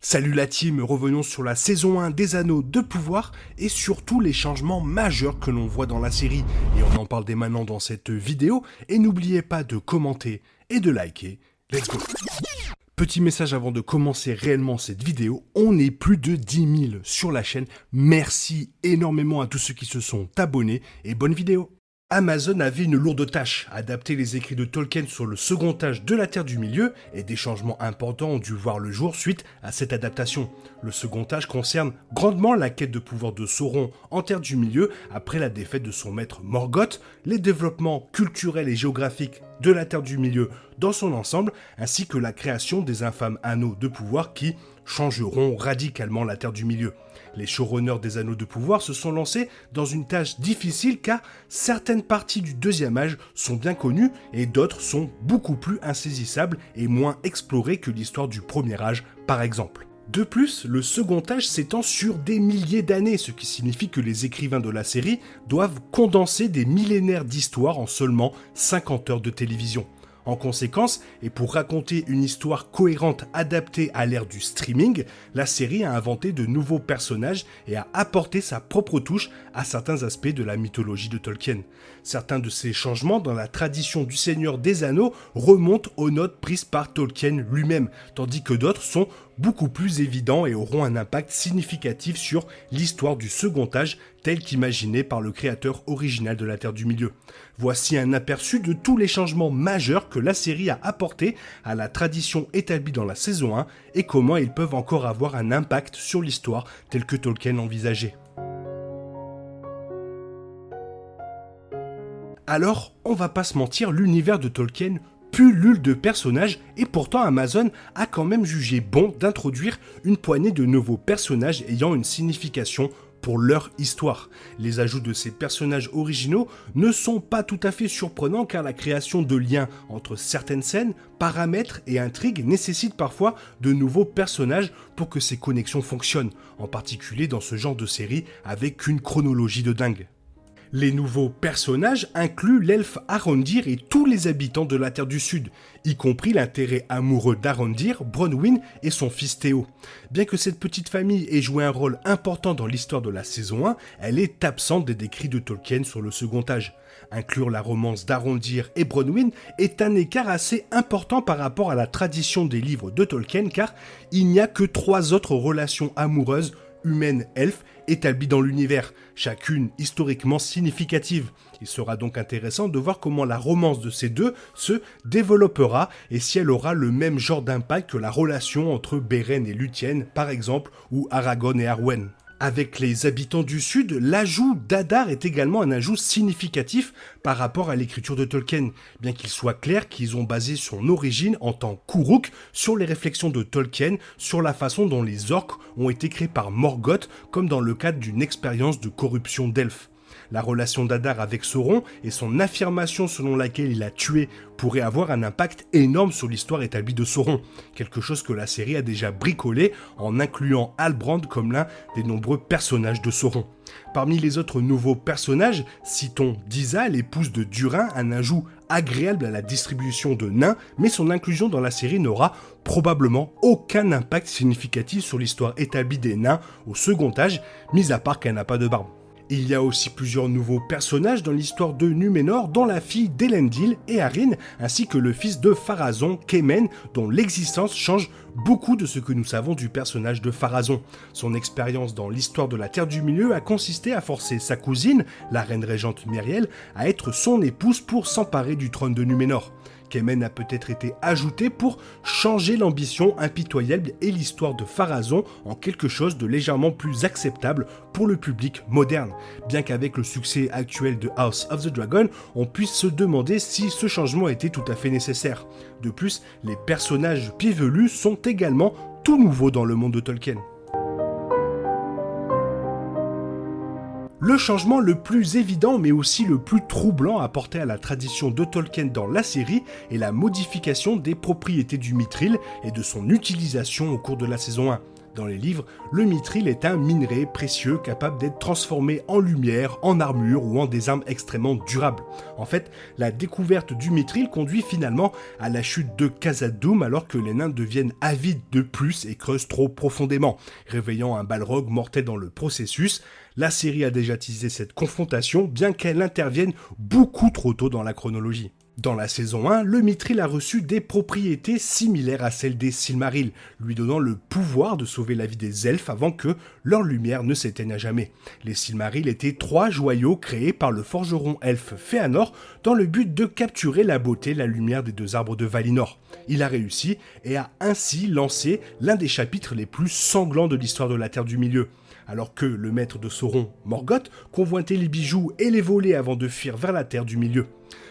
Salut la team, revenons sur la saison 1 des Anneaux de Pouvoir et surtout les changements majeurs que l'on voit dans la série. Et on en parle dès maintenant dans cette vidéo. Et n'oubliez pas de commenter et de liker. Let's go! Petit message avant de commencer réellement cette vidéo, on est plus de 10 000 sur la chaîne. Merci énormément à tous ceux qui se sont abonnés et bonne vidéo! Amazon avait une lourde tâche, adapter les écrits de Tolkien sur le second âge de la Terre du Milieu, et des changements importants ont dû voir le jour suite à cette adaptation. Le second âge concerne grandement la quête de pouvoir de Sauron en Terre du Milieu après la défaite de son maître Morgoth, les développements culturels et géographiques de la Terre du Milieu dans son ensemble, ainsi que la création des infâmes anneaux de pouvoir qui changeront radicalement la Terre du Milieu. Les showrunners des Anneaux de Pouvoir se sont lancés dans une tâche difficile car certaines parties du deuxième âge sont bien connues et d'autres sont beaucoup plus insaisissables et moins explorées que l'histoire du premier âge par exemple. De plus, le second âge s'étend sur des milliers d'années, ce qui signifie que les écrivains de la série doivent condenser des millénaires d'histoire en seulement 50 heures de télévision. En conséquence, et pour raconter une histoire cohérente adaptée à l'ère du streaming, la série a inventé de nouveaux personnages et a apporté sa propre touche à certains aspects de la mythologie de Tolkien. Certains de ces changements dans la tradition du Seigneur des Anneaux remontent aux notes prises par Tolkien lui-même, tandis que d'autres sont beaucoup plus évidents et auront un impact significatif sur l'histoire du second âge tel qu'imaginé par le créateur original de la Terre du Milieu. Voici un aperçu de tous les changements majeurs que la série a apportés à la tradition établie dans la saison 1 et comment ils peuvent encore avoir un impact sur l'histoire telle que Tolkien envisageait. Alors, on va pas se mentir, l'univers de Tolkien pullule de personnages et pourtant Amazon a quand même jugé bon d'introduire une poignée de nouveaux personnages ayant une signification pour leur histoire. Les ajouts de ces personnages originaux ne sont pas tout à fait surprenants car la création de liens entre certaines scènes, paramètres et intrigues nécessite parfois de nouveaux personnages pour que ces connexions fonctionnent, en particulier dans ce genre de série avec une chronologie de dingue. Les nouveaux personnages incluent l'elfe Arondir et tous les habitants de la Terre du Sud, y compris l'intérêt amoureux d'Arondir, Bronwyn et son fils Théo. Bien que cette petite famille ait joué un rôle important dans l'histoire de la saison 1, elle est absente des écrits de Tolkien sur le second âge. Inclure la romance d'Arondir et Bronwyn est un écart assez important par rapport à la tradition des livres de Tolkien car il n'y a que 3 autres relations amoureuses humaine-elfe établies dans l'univers, chacune historiquement significative. Il sera donc intéressant de voir comment la romance de ces deux se développera et si elle aura le même genre d'impact que la relation entre Beren et Lúthien par exemple, ou Aragorn et Arwen. Avec les habitants du Sud, l'ajout d'Adar est également un ajout significatif par rapport à l'écriture de Tolkien, bien qu'il soit clair qu'ils ont basé son origine en tant qu'Uruk sur les réflexions de Tolkien sur la façon dont les orques ont été créés par Morgoth, comme dans le cadre d'une expérience de corruption d'elfes. La relation d'Adar avec Sauron et son affirmation selon laquelle il a tué pourrait avoir un impact énorme sur l'histoire établie de Sauron, quelque chose que la série a déjà bricolé en incluant Halbrand comme l'un des nombreux personnages de Sauron. Parmi les autres nouveaux personnages, citons Disa, l'épouse de Durin, un ajout agréable à la distribution de nains, mais son inclusion dans la série n'aura probablement aucun impact significatif sur l'histoire établie des nains au second âge, mis à part qu'elle n'a pas de barbe. Il y a aussi plusieurs nouveaux personnages dans l'histoire de Núménor, dont la fille d'Elendil et Arryn, ainsi que le fils de Pharazôn, Kemen, dont l'existence change beaucoup de ce que nous savons du personnage de Pharazôn. Son expérience dans l'histoire de la Terre du Milieu a consisté à forcer sa cousine, la reine régente Myriel, à être son épouse pour s'emparer du trône de Núménor. Kemen a peut-être été ajouté pour changer l'ambition impitoyable et l'histoire de Pharazôn en quelque chose de légèrement plus acceptable pour le public moderne. Bien qu'avec le succès actuel de House of the Dragon, on puisse se demander si ce changement était tout à fait nécessaire. De plus, les personnages pieds velus sont également tout nouveaux dans le monde de Tolkien. Le changement le plus évident mais aussi le plus troublant apporté à la tradition de Tolkien dans la série est la modification des propriétés du mithril et de son utilisation au cours de la saison 1. Dans les livres, le mithril est un minerai précieux capable d'être transformé en lumière, en armure ou en des armes extrêmement durables. En fait, la découverte du mithril conduit finalement à la chute de Khazad-dûm alors que les nains deviennent avides de plus et creusent trop profondément, réveillant un Balrog mortel dans le processus. La série a déjà teasé cette confrontation, bien qu'elle intervienne beaucoup trop tôt dans la chronologie. Dans la saison 1, le mithril a reçu des propriétés similaires à celles des Silmarils, lui donnant le pouvoir de sauver la vie des elfes avant que leur lumière ne s'éteigne à jamais. Les Silmarils étaient 3 joyaux créés par le forgeron elfe Fëanor dans le but de capturer la beauté et la lumière des 2 arbres de Valinor. Il a réussi et a ainsi lancé l'un des chapitres les plus sanglants de l'histoire de la Terre du Milieu. Alors que le maître de Sauron, Morgoth, convoitait les bijoux et les volait avant de fuir vers la Terre du Milieu.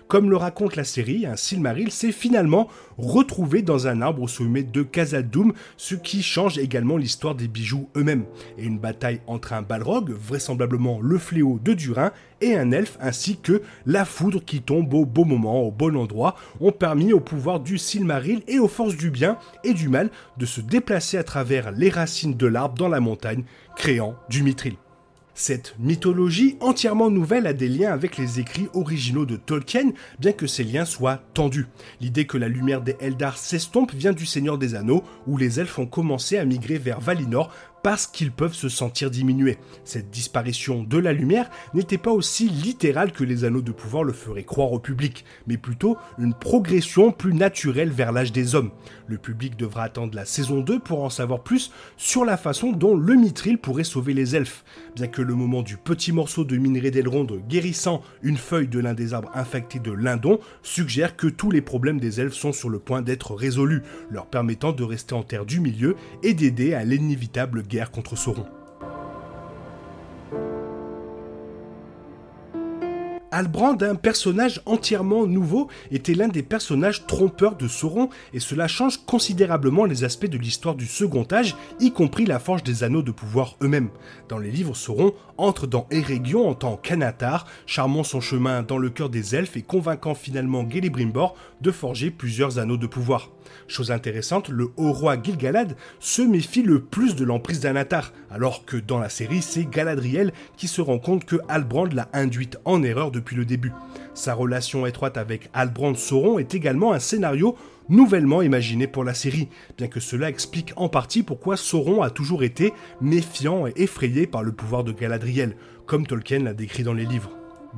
Comme le raconte la série, un Silmaril s'est finalement retrouvé dans un arbre au sommet de Khazad-dûm, ce qui change également l'histoire des bijoux eux-mêmes. Et une bataille entre un Balrog, vraisemblablement le fléau de Durin, et un elfe, ainsi que la foudre qui tombe au bon moment, au bon endroit, ont permis au pouvoir du Silmaril et aux forces du bien et du mal de se déplacer à travers les racines de l'arbre dans la montagne, créant du mithril. Cette mythologie entièrement nouvelle a des liens avec les écrits originaux de Tolkien, bien que ces liens soient tendus. L'idée que la lumière des Eldar s'estompe vient du Seigneur des Anneaux, où les elfes ont commencé à migrer vers Valinor parce qu'ils peuvent se sentir diminués. Cette disparition de la lumière n'était pas aussi littérale que les anneaux de pouvoir le feraient croire au public, mais plutôt une progression plus naturelle vers l'âge des hommes. Le public devra attendre la saison 2 pour en savoir plus sur la façon dont le mithril pourrait sauver les elfes. Bien que le moment du petit morceau de minerai d'Elrond guérissant une feuille de l'un des arbres infectés de Lindon suggère que tous les problèmes des elfes sont sur le point d'être résolus, leur permettant de rester en terre du milieu et d'aider à l'inévitable guerre contre Sauron. Halbrand, un personnage entièrement nouveau, était l'un des personnages trompeurs de Sauron, et cela change considérablement les aspects de l'histoire du Second Âge, y compris la forge des anneaux de pouvoir eux-mêmes. Dans les livres, Sauron entre dans Eregion en tant qu'Anatar, charmant son chemin dans le cœur des elfes et convainquant finalement Celebrimbor de forger plusieurs anneaux de pouvoir. Chose intéressante, le haut roi Gil-galad se méfie le plus de l'emprise d'Anatar, alors que dans la série, c'est Galadriel qui se rend compte que Halbrand l'a induite en erreur depuis le début. Sa relation étroite avec Halbrand Sauron est également un scénario nouvellement imaginé pour la série, bien que cela explique en partie pourquoi Sauron a toujours été méfiant et effrayé par le pouvoir de Galadriel, comme Tolkien l'a décrit dans les livres.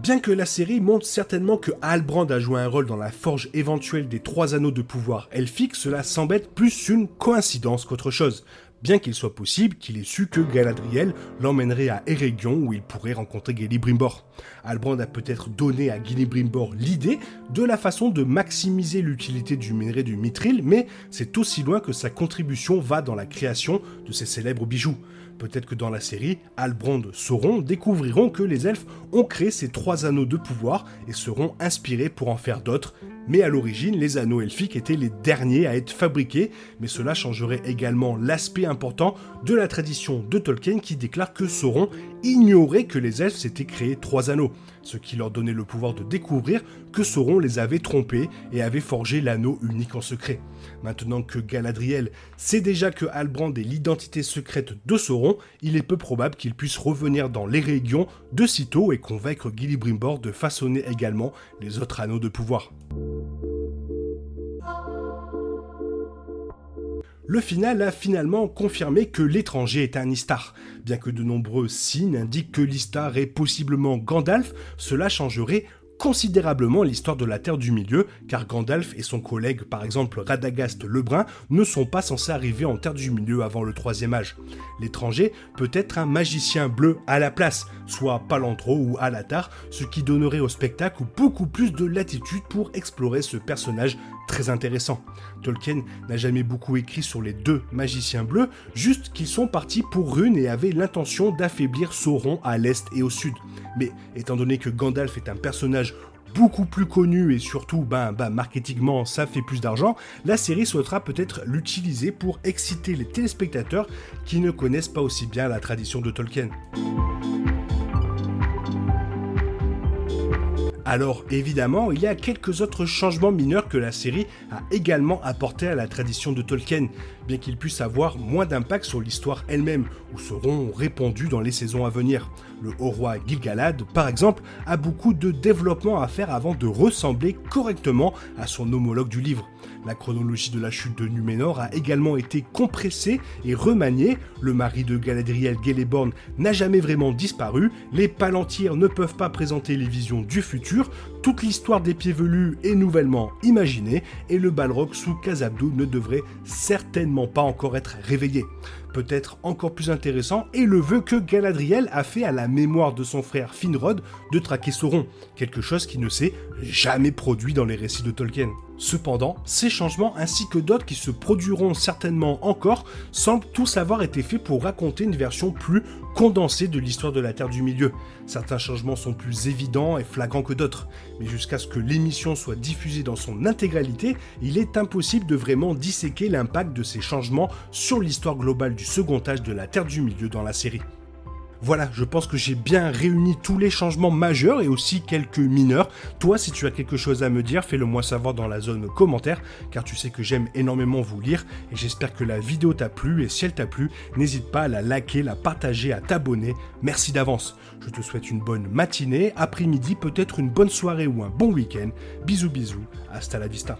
Bien que la série montre certainement que Halbrand a joué un rôle dans la forge éventuelle des 3 anneaux de pouvoir elfiques, cela semble être plus une coïncidence qu'autre chose, bien qu'il soit possible qu'il ait su que Galadriel l'emmènerait à Eregion où il pourrait rencontrer Celebrimbor. Halbrand a peut-être donné à Celebrimbor l'idée de la façon de maximiser l'utilité du minerai du mithril, mais c'est aussi loin que sa contribution va dans la création de ces célèbres bijoux. Peut-être que dans la série, Halbrand Sauron découvriront que les elfes ont créé ces 3 anneaux de pouvoir et seront inspirés pour en faire d'autres, mais à l'origine, les anneaux elfiques étaient les derniers à être fabriqués, mais cela changerait également l'aspect important de la tradition de Tolkien qui déclare que Sauron ignorait que les elfes s'étaient créés 3 anneaux, ce qui leur donnait le pouvoir de découvrir que Sauron les avait trompés et avait forgé l'anneau unique en secret. Maintenant que Galadriel sait déjà que Halbrand est l'identité secrète de Sauron, il est peu probable qu'il puisse revenir dans l'Eregion de sitôt et convaincre Celebrimbor de façonner également les autres anneaux de pouvoir. Le final a finalement confirmé que l'étranger est un Istar. Bien que de nombreux signes indiquent que l'Istar est possiblement Gandalf, cela changerait considérablement l'histoire de la Terre du Milieu, car Gandalf et son collègue, par exemple Radagast le Brun, ne sont pas censés arriver en Terre du Milieu avant le 3e âge. L'étranger peut être un magicien bleu à la place, soit Palandro ou Alatar, ce qui donnerait au spectacle beaucoup plus de latitude pour explorer ce personnage très intéressant. Tolkien n'a jamais beaucoup écrit sur les 2 magiciens bleus, juste qu'ils sont partis pour Rhûn et avaient l'intention d'affaiblir Sauron à l'est et au sud. Mais étant donné que Gandalf est un personnage beaucoup plus connu et surtout marketingement ça fait plus d'argent, la série souhaitera peut-être l'utiliser pour exciter les téléspectateurs qui ne connaissent pas aussi bien la tradition de Tolkien. Alors évidemment, il y a quelques autres changements mineurs que la série a également apportés à la tradition de Tolkien. bien qu'il puisse avoir moins d'impact sur l'histoire elle-même, ou seront répandus dans les saisons à venir. Le haut roi Gil-galad, par exemple, a beaucoup de développement à faire avant de ressembler correctement à son homologue du livre. La chronologie de la chute de Númenor a également été compressée et remaniée, le mari de Galadriel, Celeborn, n'a jamais vraiment disparu, les Palantirs ne peuvent pas présenter les visions du futur, toute l'histoire des Pieds Velus est nouvellement imaginée, et le Balrog sous Khazad-dû ne devrait certainement pas encore être réveillé. Peut-être encore plus intéressant est le vœu que Galadriel a fait à la mémoire de son frère Finrod de traquer Sauron, quelque chose qui ne s'est jamais produit dans les récits de Tolkien. Cependant, ces changements ainsi que d'autres qui se produiront certainement encore semblent tous avoir été faits pour raconter une version plus condensée de l'histoire de la Terre du Milieu. Certains changements sont plus évidents et flagrants que d'autres, mais jusqu'à ce que l'émission soit diffusée dans son intégralité, il est impossible de vraiment disséquer l'impact de ces changements sur l'histoire globale du second âge de la Terre du Milieu dans la série. Voilà, je pense que j'ai bien réuni tous les changements majeurs et aussi quelques mineurs. Toi, si tu as quelque chose à me dire, fais-le moi savoir dans la zone commentaire, car tu sais que j'aime énormément vous lire, et j'espère que la vidéo t'a plu, et si elle t'a plu, n'hésite pas à la liker, la partager, à t'abonner. Merci d'avance. Je te souhaite une bonne matinée, après-midi, peut-être une bonne soirée ou un bon week-end. Bisous bisous, hasta la vista.